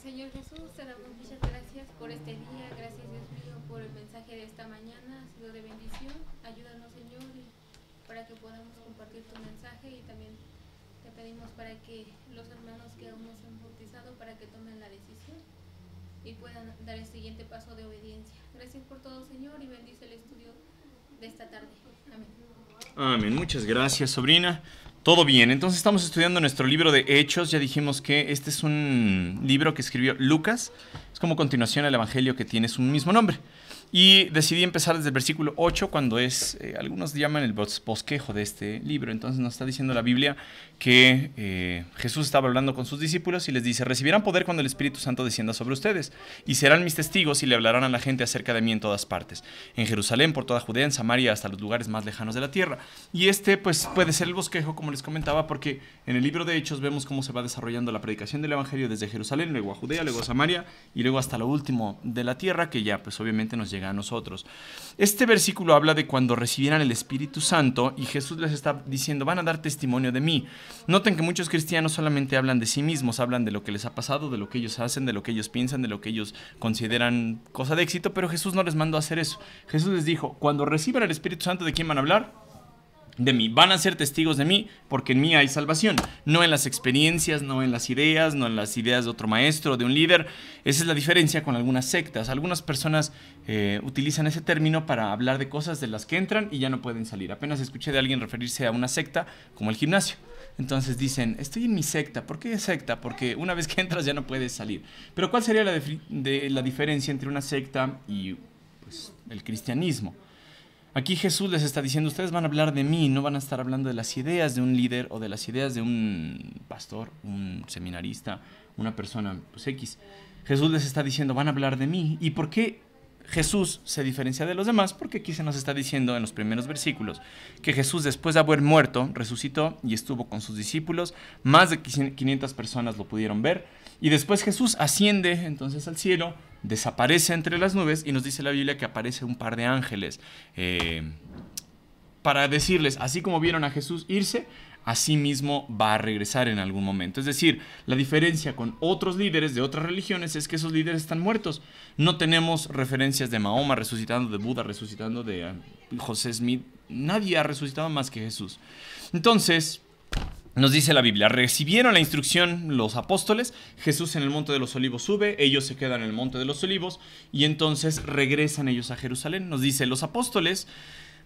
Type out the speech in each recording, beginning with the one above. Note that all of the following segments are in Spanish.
Señor Jesús, te damos muchas gracias por este día. Gracias, Dios mío, por el mensaje de esta mañana. Ha sido de bendición. Ayúdanos, Señor, para que podamos compartir tu mensaje, y también te pedimos para que los hermanos que aún no se han bautizado, para que tomen la decisión y puedan dar el siguiente paso de obediencia. Gracias por todo, Señor, y bendice el estudio de esta tarde. Amén. Amén. Muchas gracias, sobrina. Todo bien, entonces estamos estudiando nuestro libro de Hechos. Ya dijimos que este es un libro que escribió Lucas. Es como continuación al evangelio que tiene su mismo nombre. Y decidí empezar desde el versículo 8, cuando es, algunos llaman el bosquejo de este libro. Entonces nos está diciendo la Biblia que Jesús estaba hablando con sus discípulos y les dice: recibirán poder cuando el Espíritu Santo descienda sobre ustedes, y serán mis testigos y le hablarán a la gente acerca de mí en todas partes, en Jerusalén, por toda Judea, en Samaria, hasta los lugares más lejanos de la tierra. Y este pues puede ser el bosquejo, como les comentaba, porque en el libro de Hechos vemos cómo se va desarrollando la predicación del evangelio desde Jerusalén, luego a Judea, luego a Samaria y luego hasta lo último de la tierra, que ya pues obviamente nos llega a nosotros. Este versículo habla de cuando recibieran el Espíritu Santo, y Jesús les está diciendo: van a dar testimonio de mí. Noten que muchos cristianos solamente hablan de sí mismos, hablan de lo que les ha pasado, de lo que ellos hacen, de lo que ellos piensan, de lo que ellos consideran cosa de éxito, pero Jesús no les mandó a hacer eso. Jesús les dijo: cuando reciban el Espíritu Santo, ¿de quién van a hablar? De mí. Van a ser testigos de mí, porque en mí hay salvación. No en las experiencias, no en las ideas, no en las ideas de otro maestro, de un líder. Esa es la diferencia con algunas sectas. Algunas personas utilizan ese término para hablar de cosas de las que entran y ya no pueden salir. Apenas escuché de alguien referirse a una secta como el gimnasio. Entonces dicen: estoy en mi secta. ¿Por qué secta? Porque una vez que entras ya no puedes salir. Pero ¿cuál sería la diferencia entre una secta y pues, el cristianismo? Aquí Jesús les está diciendo: ustedes van a hablar de mí, no van a estar hablando de las ideas de un líder o de las ideas de un pastor, un seminarista, una persona pues X. Jesús les está diciendo: van a hablar de mí. ¿Y por qué Jesús se diferencia de los demás? Porque aquí se nos está diciendo en los primeros versículos que Jesús, después de haber muerto, resucitó y estuvo con sus discípulos. Más de 500 personas lo pudieron ver. Y después Jesús asciende entonces al cielo, desaparece entre las nubes, y nos dice la Biblia que aparece un par de ángeles para decirles: así como vieron a Jesús irse, así mismo va a regresar en algún momento. Es decir, la diferencia con otros líderes de otras religiones es que esos líderes están muertos. No tenemos referencias de Mahoma resucitando, de Buda resucitando, de José Smith. Nadie ha resucitado más que Jesús. Entonces, nos dice la Biblia: recibieron la instrucción los apóstoles. Jesús en el monte de los olivos sube, ellos se quedan en el monte de los olivos, y entonces regresan ellos a Jerusalén. Nos dice: los apóstoles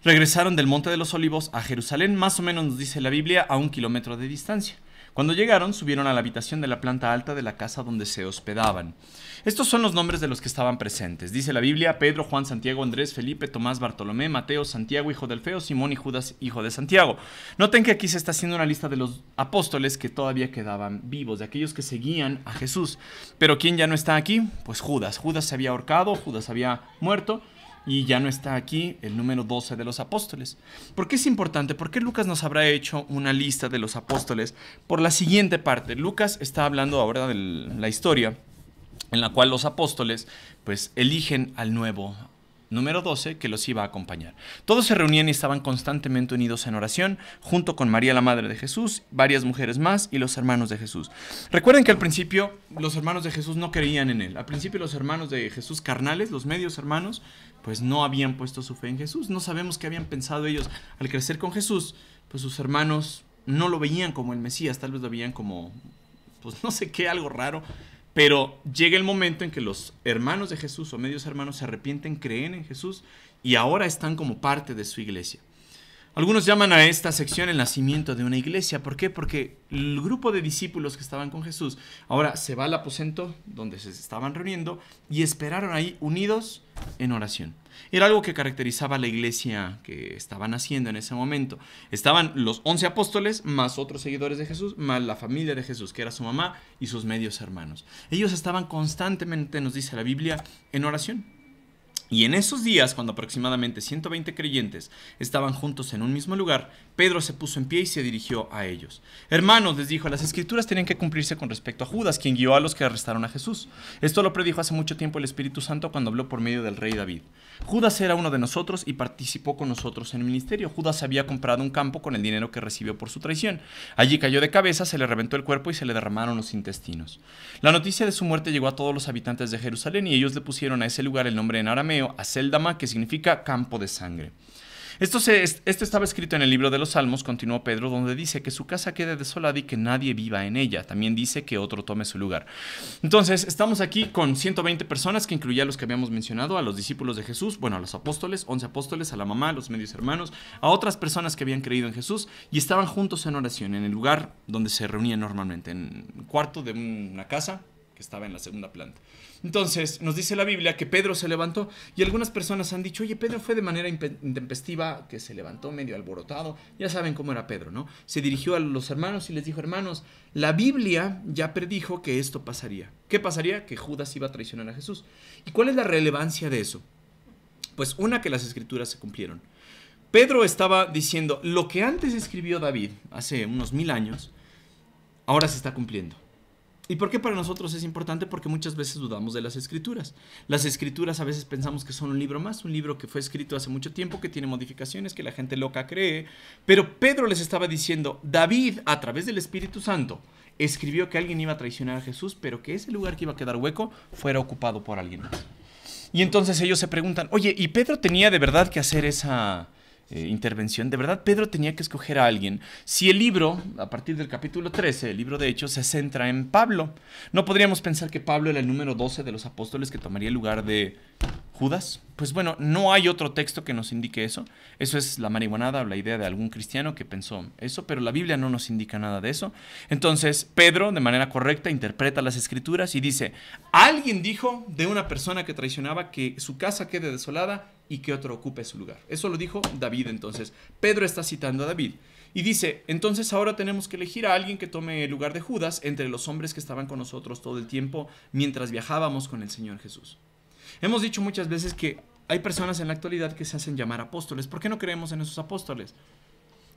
regresaron del monte de los olivos a Jerusalén, más o menos, nos dice la Biblia, a 1 kilómetro de distancia. Cuando llegaron, subieron a la habitación de la planta alta de la casa donde se hospedaban. Estos son los nombres de los que estaban presentes. Dice la Biblia: Pedro, Juan, Santiago, Andrés, Felipe, Tomás, Bartolomé, Mateo, Santiago, hijo de Alfeo, Simón y Judas, hijo de Santiago. Noten que aquí se está haciendo una lista de los apóstoles que todavía quedaban vivos, de aquellos que seguían a Jesús. Pero ¿quién ya no está aquí? Pues Judas. Judas se había ahorcado, Judas había muerto, y ya no está aquí el número 12 de los apóstoles. ¿Por qué es importante? ¿Por qué Lucas nos habrá hecho una lista de los apóstoles? Por la siguiente parte. Lucas está hablando ahora de la historia en la cual los apóstoles pues eligen al nuevo número 12 que los iba a acompañar. Todos se reunían y estaban constantemente unidos en oración, junto con María, la madre de Jesús, varias mujeres más y los hermanos de Jesús. Recuerden que al principio los hermanos de Jesús no creían en él. Al principio los hermanos de Jesús carnales, los medios hermanos, pues no habían puesto su fe en Jesús. No sabemos qué habían pensado ellos al crecer con Jesús. Pues sus hermanos no lo veían como el Mesías, tal vez lo veían como, pues no sé qué, algo raro. Pero llega el momento en que los hermanos de Jesús o medios hermanos se arrepienten, creen en Jesús y ahora están como parte de su iglesia. Algunos llaman a esta sección el nacimiento de una iglesia. ¿Por qué? Porque el grupo de discípulos que estaban con Jesús ahora se va al aposento donde se estaban reuniendo y esperaron ahí unidos en oración. Era algo que caracterizaba a la iglesia que estaban haciendo en ese momento. Estaban los 11 apóstoles, más otros seguidores de Jesús, más la familia de Jesús, que era su mamá y sus medios hermanos. Ellos estaban constantemente, nos dice la Biblia, en oración. Y en esos días, cuando aproximadamente 120 creyentes estaban juntos en un mismo lugar, Pedro se puso en pie y se dirigió a ellos. Hermanos, les dijo, las escrituras tenían que cumplirse con respecto a Judas, quien guió a los que arrestaron a Jesús. Esto lo predijo hace mucho tiempo el Espíritu Santo cuando habló por medio del rey David. Judas era uno de nosotros y participó con nosotros en el ministerio. Judas había comprado un campo con el dinero que recibió por su traición. Allí cayó de cabeza, se le reventó el cuerpo y se le derramaron los intestinos. La noticia de su muerte llegó a todos los habitantes de Jerusalén y ellos le pusieron a ese lugar el nombre en arameo Aceldama, que significa campo de sangre. Esto estaba escrito en el libro de los Salmos, continuó Pedro, donde dice que su casa quede desolada y que nadie viva en ella. También dice que otro tome su lugar. Entonces, estamos aquí con 120 personas, que incluía a los que habíamos mencionado, a los discípulos de Jesús, bueno, a los apóstoles, 11 apóstoles, a la mamá, a los medios hermanos, a otras personas que habían creído en Jesús y estaban juntos en oración, en el lugar donde se reunían normalmente, en un cuarto de una casa que estaba en la segunda planta. Entonces, nos dice la Biblia que Pedro se levantó y algunas personas han dicho, oye, Pedro fue de manera intempestiva, que se levantó medio alborotado. Ya saben cómo era Pedro, ¿no? Se dirigió a los hermanos y les dijo, hermanos, la Biblia ya predijo que esto pasaría. ¿Qué pasaría? Que Judas iba a traicionar a Jesús. ¿Y cuál es la relevancia de eso? Pues una, que las escrituras se cumplieron. Pedro estaba diciendo, lo que antes escribió David, hace unos 1000 años, ahora se está cumpliendo. ¿Y por qué para nosotros es importante? Porque muchas veces dudamos de las escrituras. Las escrituras a veces pensamos que son un libro más, un libro que fue escrito hace mucho tiempo, que tiene modificaciones, que la gente loca cree. Pero Pedro les estaba diciendo, David, a través del Espíritu Santo, escribió que alguien iba a traicionar a Jesús, pero que ese lugar que iba a quedar hueco fuera ocupado por alguien más. Y entonces ellos se preguntan, oye, ¿y Pedro tenía de verdad que hacer esa intervención? ¿De verdad Pedro tenía que escoger a alguien? Si el libro, a partir del capítulo 13, el libro de Hechos, se centra en Pablo, ¿no podríamos pensar que Pablo era el número 12 de los apóstoles que tomaría el lugar de Judas? Pues bueno, no hay otro texto que nos indique eso. Eso es la marihuanada o la idea de algún cristiano que pensó eso, pero la Biblia no nos indica nada de eso. Entonces, Pedro, de manera correcta, interpreta las escrituras y dice, alguien dijo de una persona que traicionaba que su casa quede desolada y que otro ocupe su lugar. Eso lo dijo David. Entonces, Pedro está citando a David. Y dice, entonces ahora tenemos que elegir a alguien que tome el lugar de Judas entre los hombres que estaban con nosotros todo el tiempo mientras viajábamos con el Señor Jesús. Hemos dicho muchas veces que hay personas en la actualidad que se hacen llamar apóstoles. ¿Por qué no creemos en esos apóstoles?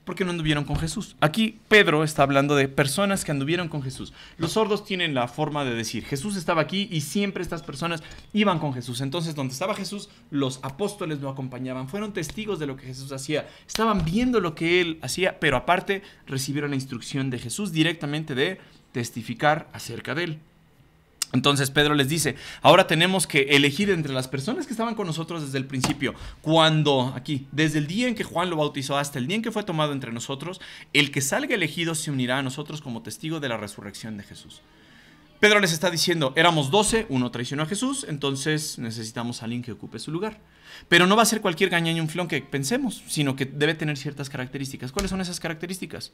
Porque no anduvieron con Jesús. Aquí Pedro está hablando de personas que anduvieron con Jesús. Los sordos tienen la forma de decir, Jesús estaba aquí y siempre estas personas iban con Jesús. Entonces, donde estaba Jesús, los apóstoles lo acompañaban. Fueron testigos de lo que Jesús hacía. Estaban viendo lo que él hacía, pero aparte recibieron la instrucción de Jesús directamente de testificar acerca de él. Entonces Pedro les dice, ahora tenemos que elegir entre las personas que estaban con nosotros desde el principio, desde el día en que Juan lo bautizó hasta el día en que fue tomado entre nosotros, el que salga elegido se unirá a nosotros como testigo de la resurrección de Jesús. Pedro les está diciendo, éramos 12, uno traicionó a Jesús, entonces necesitamos a alguien que ocupe su lugar. Pero no va a ser cualquier gañaño unflón que pensemos, sino que debe tener ciertas características. ¿Cuáles son esas características?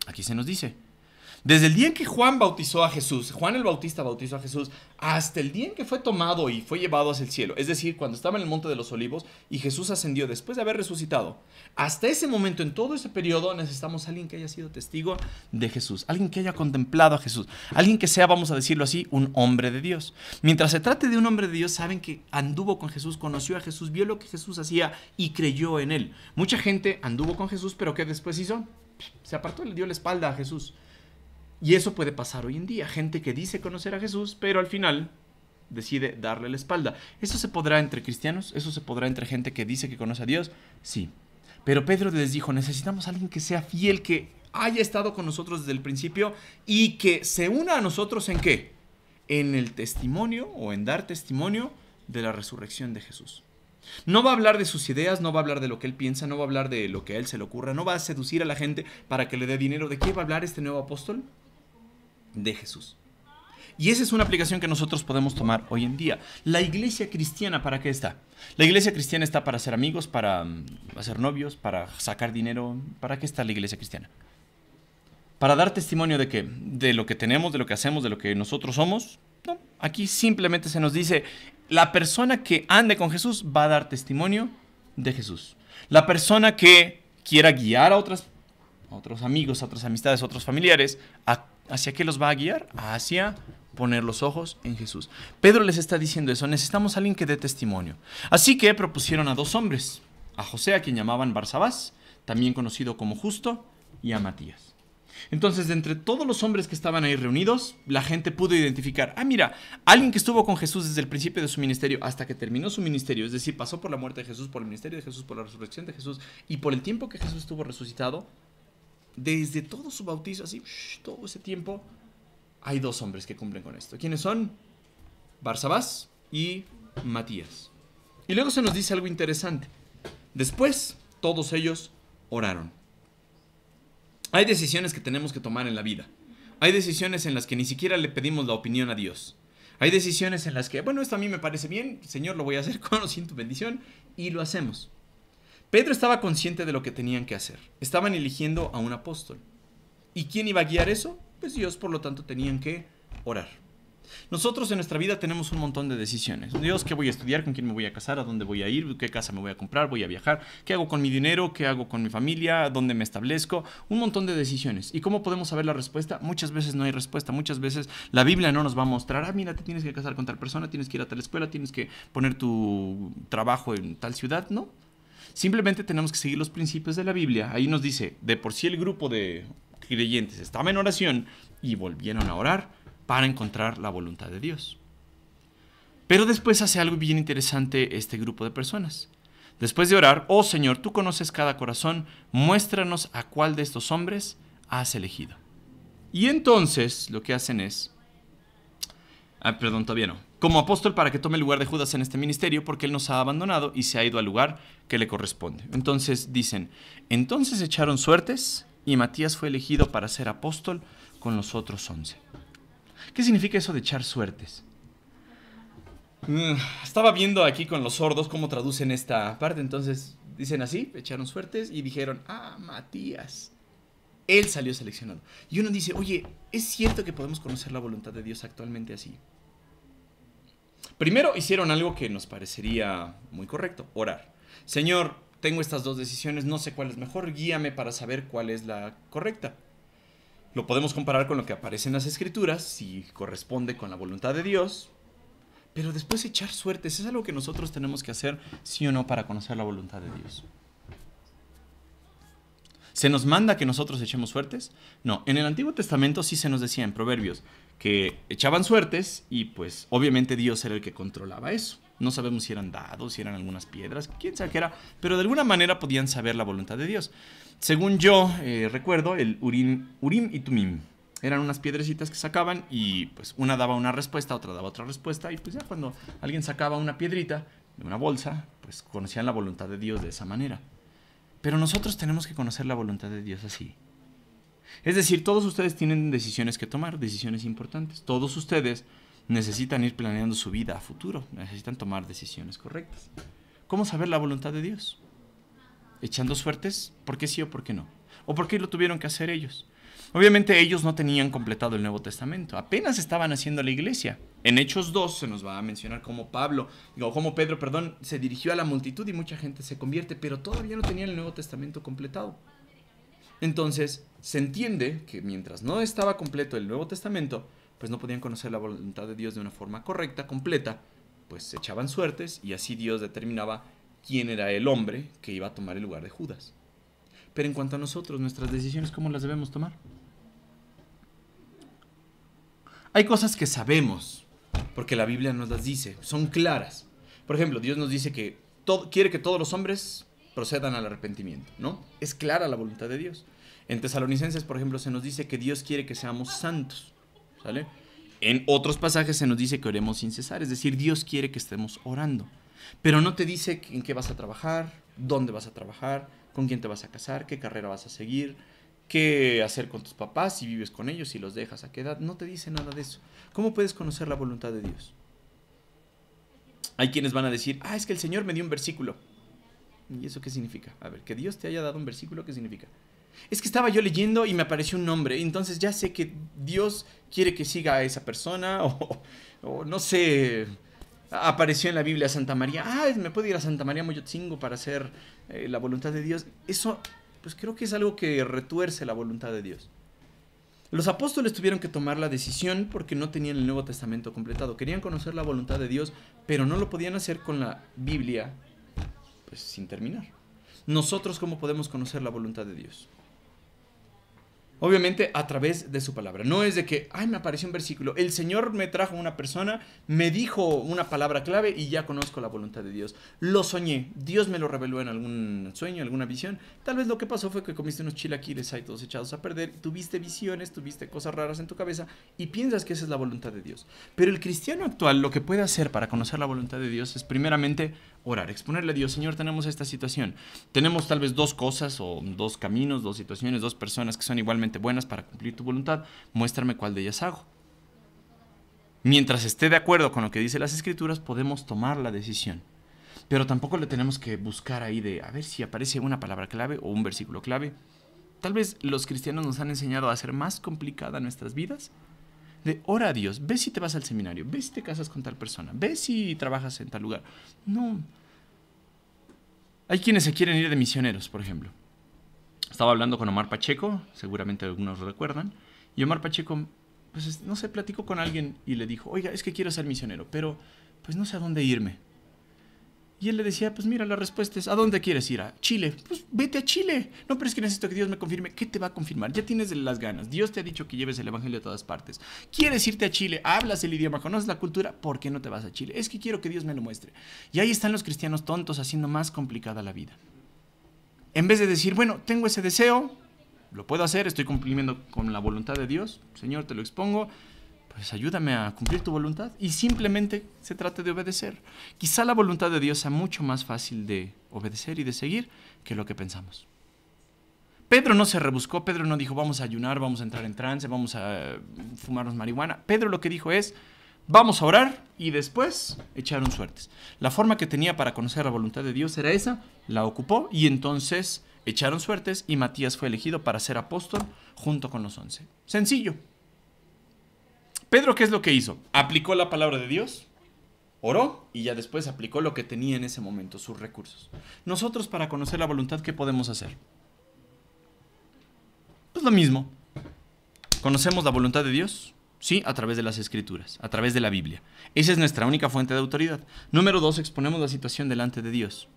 Aquí se nos dice. Desde el día en que Juan bautizó a Jesús, Juan el Bautista bautizó a Jesús, hasta el día en que fue tomado y fue llevado hacia el cielo, es decir, cuando estaba en el Monte de los Olivos y Jesús ascendió después de haber resucitado, hasta ese momento, en todo ese periodo, necesitamos a alguien que haya sido testigo de Jesús, alguien que haya contemplado a Jesús, alguien que sea, vamos a decirlo así, un hombre de Dios. Mientras se trate de un hombre de Dios, saben que anduvo con Jesús, conoció a Jesús, vio lo que Jesús hacía y creyó en él. Mucha gente anduvo con Jesús, pero ¿qué después hizo? Se apartó y le dio la espalda a Jesús. Y eso puede pasar hoy en día. Gente que dice conocer a Jesús, pero al final decide darle la espalda. ¿Eso se podrá entre cristianos? ¿Eso se podrá entre gente que dice que conoce a Dios? Sí. Pero Pedro les dijo, necesitamos a alguien que sea fiel, que haya estado con nosotros desde el principio y que se una a nosotros ¿en qué? En el testimonio o en dar testimonio de la resurrección de Jesús. No va a hablar de sus ideas, no va a hablar de lo que él piensa, no va a hablar de lo que a él se le ocurra, no va a seducir a la gente para que le dé dinero. ¿De qué va a hablar este nuevo apóstol? De Jesús. Y esa es una aplicación que nosotros podemos tomar hoy en día. La iglesia cristiana, ¿para qué está? La iglesia cristiana está para ser amigos, para hacer novios, para sacar dinero. ¿Para qué está la iglesia cristiana? ¿Para dar testimonio de qué? ¿De lo que tenemos, de lo que hacemos, de lo que nosotros somos? No, aquí simplemente se nos dice, la persona que ande con Jesús va a dar testimonio de Jesús. La persona que quiera guiar a otros amigos, a otras amistades, a otros familiares, ¿hacia qué los va a guiar? Hacia poner los ojos en Jesús. Pedro les está diciendo eso, necesitamos a alguien que dé testimonio. Así que propusieron a 2 hombres, a José, a quien llamaban Barsabás, también conocido como Justo, y a Matías. Entonces, de entre todos los hombres que estaban ahí reunidos, la gente pudo identificar, mira, alguien que estuvo con Jesús desde el principio de su ministerio hasta que terminó su ministerio, es decir, pasó por la muerte de Jesús, por el ministerio de Jesús, por la resurrección de Jesús y por el tiempo que Jesús estuvo resucitado, desde todo su bautizo, así, todo ese tiempo, hay 2 hombres que cumplen con esto. ¿Quiénes son? Barsabás y Matías. Y luego se nos dice algo interesante. Después, todos ellos oraron. Hay decisiones que tenemos que tomar en la vida. Hay decisiones en las que ni siquiera le pedimos la opinión a Dios. Hay decisiones en las que, bueno, esto a mí me parece bien, Señor, lo voy a hacer con o sin tu bendición, y lo hacemos. Pedro estaba consciente de lo que tenían que hacer. Estaban eligiendo a un apóstol. ¿Y quién iba a guiar eso? Pues Dios, por lo tanto, tenían que orar. Nosotros en nuestra vida tenemos un montón de decisiones. Dios, ¿qué voy a estudiar? ¿Con quién me voy a casar? ¿A dónde voy a ir? ¿Qué casa me voy a comprar? ¿Voy a viajar? ¿Qué hago con mi dinero? ¿Qué hago con mi familia? ¿Dónde me establezco? Un montón de decisiones. ¿Y cómo podemos saber la respuesta? Muchas veces no hay respuesta. Muchas veces la Biblia no nos va a mostrar, mira, te tienes que casar con tal persona, tienes que ir a tal escuela, tienes que poner tu trabajo en tal ciudad. No. Simplemente tenemos que seguir los principios de la Biblia. Ahí nos dice, de por sí el grupo de creyentes estaba en oración y volvieron a orar para encontrar la voluntad de Dios. Pero después hace algo bien interesante este grupo de personas. Después de orar, oh Señor, tú conoces cada corazón, muéstranos a cuál de estos hombres has elegido. Y entonces lo que hacen es, todavía no, como apóstol para que tome el lugar de Judas en este ministerio, porque él nos ha abandonado y se ha ido al lugar que le corresponde. Entonces dicen, entonces echaron suertes y Matías fue elegido para ser apóstol con los otros 11. ¿Qué significa eso de echar suertes? Estaba viendo aquí con los sordos cómo traducen esta parte. Entonces dicen así, echaron suertes y dijeron, Matías, él salió seleccionado. Y uno dice, oye, ¿es cierto que podemos conocer la voluntad de Dios actualmente así? Primero hicieron algo que nos parecería muy correcto, orar. Señor, tengo estas 2 decisiones, no sé cuál es mejor, guíame para saber cuál es la correcta. Lo podemos comparar con lo que aparece en las Escrituras, si corresponde con la voluntad de Dios. Pero después echar suertes, ¿es algo que nosotros tenemos que hacer, sí o no, para conocer la voluntad de Dios? ¿Se nos manda que nosotros echemos suertes? No, en el Antiguo Testamento sí se nos decía en Proverbios que echaban suertes y pues obviamente Dios era el que controlaba eso. No sabemos si eran dados, si eran algunas piedras, quién sabe qué era, pero de alguna manera podían saber la voluntad de Dios. Según yo recuerdo, el Urim y Tumim eran unas piedrecitas que sacaban y pues una daba una respuesta, otra daba otra respuesta y pues ya cuando alguien sacaba una piedrita de una bolsa, pues conocían la voluntad de Dios de esa manera. Pero nosotros tenemos que conocer la voluntad de Dios así. Es decir, todos ustedes tienen decisiones que tomar, decisiones importantes. Todos ustedes necesitan ir planeando su vida a futuro, necesitan tomar decisiones correctas. ¿Cómo saber la voluntad de Dios? ¿Echando suertes? ¿Por qué sí o por qué no? ¿O por qué lo tuvieron que hacer ellos? Obviamente ellos no tenían completado el Nuevo Testamento, apenas estaban haciendo la iglesia. En Hechos 2 se nos va a mencionar cómo Pedro, se dirigió a la multitud y mucha gente se convierte, pero todavía no tenían el Nuevo Testamento completado. Entonces se entiende que mientras no estaba completo el Nuevo Testamento, pues no podían conocer la voluntad de Dios de una forma correcta, completa, pues se echaban suertes y así Dios determinaba quién era el hombre que iba a tomar el lugar de Judas. Pero en cuanto a nosotros, nuestras decisiones, ¿cómo las debemos tomar? Hay cosas que sabemos, porque la Biblia nos las dice, son claras. Por ejemplo, Dios nos dice que quiere que todos los hombres procedan al arrepentimiento, ¿no? Es clara la voluntad de Dios. En Tesalonicenses, por ejemplo, se nos dice que Dios quiere que seamos santos, ¿sale? En otros pasajes se nos dice que oremos sin cesar, es decir, Dios quiere que estemos orando. Pero no te dice en qué vas a trabajar, dónde vas a trabajar, con quién te vas a casar, qué carrera vas a seguir, qué hacer con tus papás, si vives con ellos, si los dejas, a qué edad. No te dice nada de eso. ¿Cómo puedes conocer la voluntad de Dios? Hay quienes van a decir, es que el Señor me dio un versículo. ¿Y eso qué significa? A ver, que Dios te haya dado un versículo, ¿qué significa? Es que estaba yo leyendo y me apareció un nombre, entonces ya sé que Dios quiere que siga a esa persona, o no sé, apareció en la Biblia Santa María, me puedo ir a Santa María Moyotzingo para hacer la voluntad de Dios. Eso, pues creo que es algo que retuerce la voluntad de Dios. Los apóstoles tuvieron que tomar la decisión porque no tenían el Nuevo Testamento completado. Querían conocer la voluntad de Dios, pero no lo podían hacer con la Biblia, pues sin terminar. Nosotros, ¿cómo podemos conocer la voluntad de Dios? Obviamente a través de su palabra. No es de que, ay, me apareció un versículo, el Señor me trajo una persona, me dijo una palabra clave y ya conozco la voluntad de Dios. Lo soñé, Dios me lo reveló en algún sueño, alguna visión. Tal vez lo que pasó fue que comiste unos chilaquiles ahí todos echados a perder, tuviste visiones, tuviste cosas raras en tu cabeza y piensas que esa es la voluntad de Dios. Pero el cristiano actual lo que puede hacer para conocer la voluntad de Dios es primeramente orar, exponerle a Dios, Señor, tenemos esta situación. Tenemos tal vez dos cosas o dos caminos, dos situaciones, dos personas que son igualmente buenas para cumplir tu voluntad. Muéstrame cuál de ellas hago. Mientras esté de acuerdo con lo que dice las Escrituras, podemos tomar la decisión. Pero tampoco le tenemos que buscar ahí de a ver si aparece una palabra clave o un versículo clave. Tal vez los cristianos nos han enseñado a hacer más complicada nuestras vidas. De ora a Dios, ve si te vas al seminario, ve si te casas con tal persona, ve si trabajas en tal lugar. No. Hay quienes se quieren ir de misioneros, por ejemplo. Estaba hablando con Omar Pacheco, seguramente algunos lo recuerdan, y Omar Pacheco, pues no sé, platicó con alguien y le dijo, oiga, es que quiero ser misionero, pero pues no sé a dónde irme. Y él le decía, pues mira, la respuesta es, ¿a dónde quieres ir? A Chile. Pues vete a Chile. No, pero es que necesito que Dios me confirme. ¿Qué te va a confirmar? Ya tienes las ganas. Dios te ha dicho que lleves el evangelio a todas partes. ¿Quieres irte a Chile? ¿Hablas el idioma? ¿Conoces la cultura? ¿Por qué no te vas a Chile? Es que quiero que Dios me lo muestre. Y ahí están los cristianos tontos haciendo más complicada la vida. En vez de decir, bueno, tengo ese deseo, lo puedo hacer, estoy cumpliendo con la voluntad de Dios. Señor, te lo expongo. Pues ayúdame a cumplir tu voluntad. Y simplemente se trata de obedecer. Quizá la voluntad de Dios sea mucho más fácil de obedecer y de seguir que lo que pensamos. Pedro no se rebuscó, Pedro no dijo vamos a ayunar, vamos a entrar en trance, vamos a fumarnos marihuana. Pedro lo que dijo es vamos a orar y después echaron suertes. La forma que tenía para conocer la voluntad de Dios era esa, la ocupó y entonces echaron suertes y Matías fue elegido para ser apóstol junto con los 11. Sencillo. Pedro, ¿qué es lo que hizo? Aplicó la palabra de Dios, oró y ya después aplicó lo que tenía en ese momento, sus recursos. Nosotros, para conocer la voluntad, ¿qué podemos hacer? Pues lo mismo. ¿Conocemos la voluntad de Dios? Sí, a través de las Escrituras, a través de la Biblia. Esa es nuestra única fuente de autoridad. Número 2, exponemos la situación delante de Dios.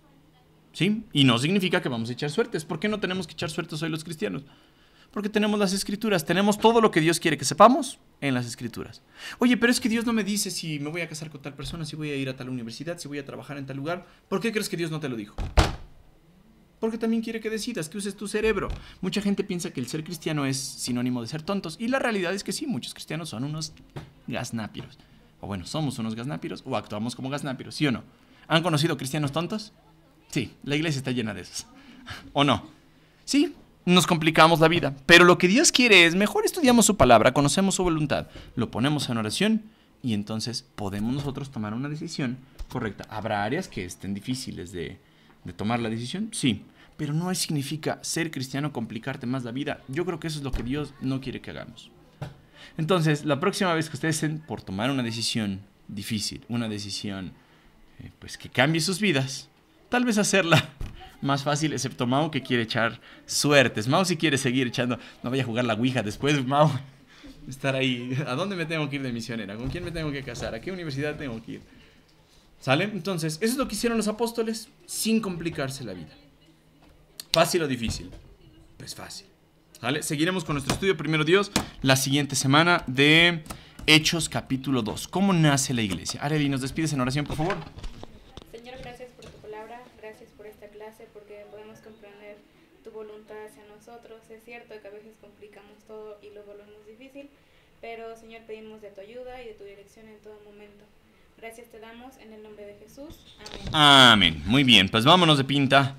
¿Sí? Y no significa que vamos a echar suertes. ¿Por qué no tenemos que echar suertes hoy los cristianos? Porque tenemos las Escrituras, tenemos todo lo que Dios quiere que sepamos en las Escrituras. Oye, pero es que Dios no me dice si me voy a casar con tal persona, si voy a ir a tal universidad, si voy a trabajar en tal lugar. ¿Por qué crees que Dios no te lo dijo? Porque también quiere que decidas, que uses tu cerebro. Mucha gente piensa que el ser cristiano es sinónimo de ser tontos. Y la realidad es que sí, muchos cristianos son unos gaznápiros. O bueno, somos unos gaznápiros o actuamos como gaznápiros, ¿sí o no? ¿Han conocido cristianos tontos? Sí, la iglesia está llena de esos. ¿O no? Sí. Nos complicamos la vida, pero lo que Dios quiere es mejor estudiamos su palabra, conocemos su voluntad, lo ponemos en oración y entonces podemos nosotros tomar una decisión correcta. ¿Habrá áreas que estén difíciles de tomar la decisión? Sí, pero no significa ser cristiano complicarte más la vida. Yo creo que eso es lo que Dios no quiere que hagamos. Entonces, la próxima vez que ustedes estén por tomar una decisión difícil, una decisión pues que cambie sus vidas, tal vez hacerla más fácil, excepto Mau que quiere echar suertes. Mau si quiere seguir echando, no vaya a jugar la ouija después, Mau. Estar ahí, ¿a dónde me tengo que ir de misionera? ¿Con quién me tengo que casar? ¿A qué universidad tengo que ir? ¿Sale? Entonces, eso es lo que hicieron los apóstoles sin complicarse la vida. ¿Fácil o difícil? Pues fácil. ¿Sale? Seguiremos con nuestro estudio, primero Dios, la siguiente semana de Hechos capítulo 2. ¿Cómo nace la iglesia? Areli, ¿nos despides en oración, por favor? Señor, gracias por tu palabra, gracias por esta clase, porque podemos comprender tu voluntad hacia nosotros. Es cierto que a veces complicamos todo y lo volvemos difícil, pero Señor, pedimos de tu ayuda y de tu dirección en todo momento. Gracias te damos en el nombre de Jesús. Amén. Amén. Muy bien, pues vámonos de pinta.